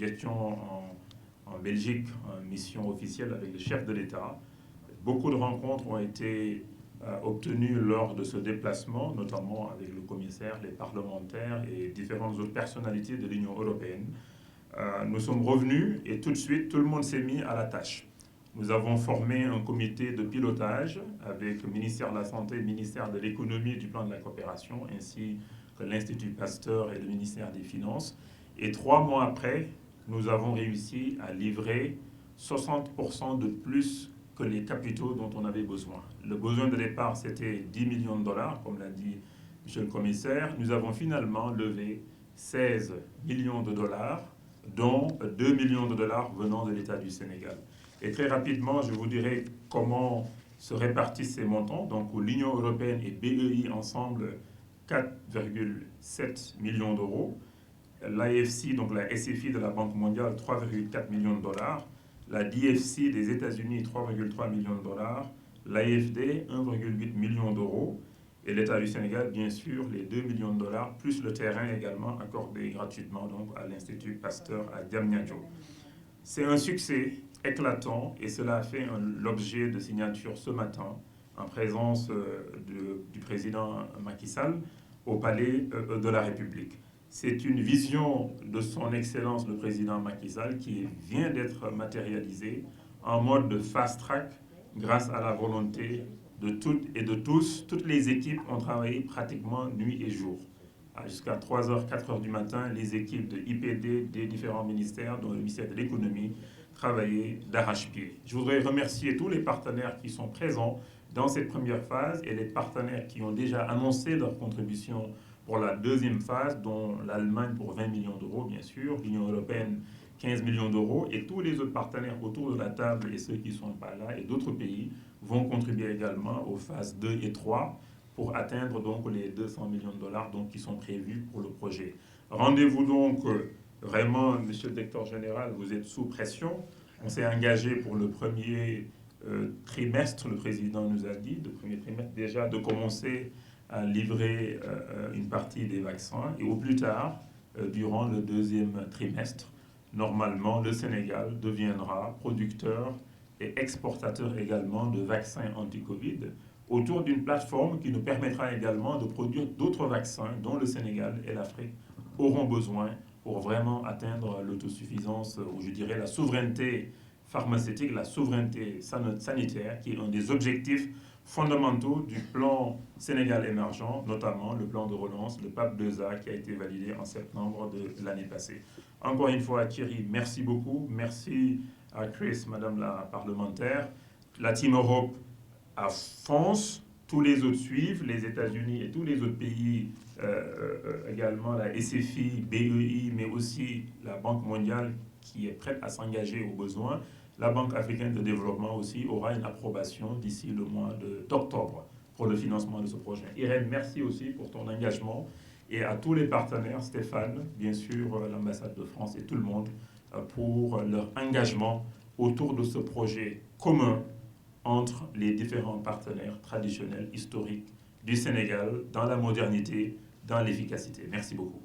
nous étions en Belgique en mission officielle avec le chef de l'État. Beaucoup de rencontres ont été obtenues lors de ce déplacement, notamment avec le commissaire, les parlementaires et différentes autres personnalités de l'Union européenne. Nous sommes revenus et tout de suite, tout le monde s'est mis à la tâche. Nous avons formé un comité de pilotage avec le ministère de la Santé, le ministère de l'Économie et du Plan de la Coopération, ainsi que l'Institut Pasteur et le ministère des Finances. Et 3 mois après, nous avons réussi à livrer 60% de plus que les capitaux dont on avait besoin. Le besoin de départ, c'était 10 millions de dollars, comme l'a dit M. le commissaire. Nous avons finalement levé 16 millions de dollars, dont 2 millions de dollars venant de l'État du Sénégal. Et très rapidement, je vous dirai comment se répartissent ces montants. Donc, l'Union européenne et BEI ensemble, 4,7 millions d'euros. L'AFC, donc la SFI de la Banque mondiale, 3,4 millions de dollars. La DFC des États-Unis, 3,3 millions de dollars. L'AFD, 1,8 million d'euros. Et l'État du Sénégal, bien sûr, les 2 millions de dollars, plus le terrain également accordé gratuitement donc, à l'Institut Pasteur à Diamniadio. C'est un succès éclatant et cela a fait l'objet de signature ce matin en présence du président Macky Sall au Palais de la République. C'est une vision de son Excellence le président Macky Sall qui vient d'être matérialisée en mode de fast-track grâce à la volonté de toutes et de tous. Toutes les équipes ont travaillé pratiquement nuit et jour. Jusqu'à 3h, 4h du matin, les équipes de IPD des différents ministères, dont le ministère de l'Économie, travaillaient d'arrache-pied. Je voudrais remercier tous les partenaires qui sont présents dans cette première phase et les partenaires qui ont déjà annoncé leur contribution pour la deuxième phase, dont l'Allemagne pour 20 millions d'euros, bien sûr, l'Union européenne 15 millions d'euros, et tous les autres partenaires autour de la table et ceux qui ne sont pas là, et d'autres pays, vont contribuer également aux phases 2 et 3 pour atteindre donc les 200 millions de dollars donc, qui sont prévus pour le projet. Rendez-vous donc vraiment, monsieur le directeur général, vous êtes sous pression. On s'est engagé pour le premier trimestre, le président nous a dit, le premier trimestre déjà, de commencer à livrer une partie des vaccins. Et au plus tard, durant le deuxième trimestre, normalement, le Sénégal deviendra producteur et exportateur également de vaccins anti-Covid autour d'une plateforme qui nous permettra également de produire d'autres vaccins dont le Sénégal et l'Afrique auront besoin pour vraiment atteindre l'autosuffisance, ou je dirais la souveraineté pharmaceutique, la souveraineté sanitaire, qui est un des objectifs fondamentaux du plan Sénégal émergent, notamment le plan de relance, le PAP 2A, qui a été validé en septembre de l'année passée. Encore une fois, Thierry, merci beaucoup. Merci à Chris, Madame la parlementaire. La Team Europe fonce, tous les autres suivent, les États-Unis et tous les autres pays, également la SFI, BEI, mais aussi la Banque mondiale qui est prête à s'engager aux besoins. La Banque africaine de développement aussi aura une approbation d'ici le mois d'octobre pour le financement de ce projet. Irène, merci aussi pour ton engagement et à tous les partenaires, Stéphane, bien sûr, l'ambassade de France et tout le monde, pour leur engagement autour de ce projet commun entre les différents partenaires traditionnels, historiques du Sénégal, dans la modernité, dans l'efficacité. Merci beaucoup.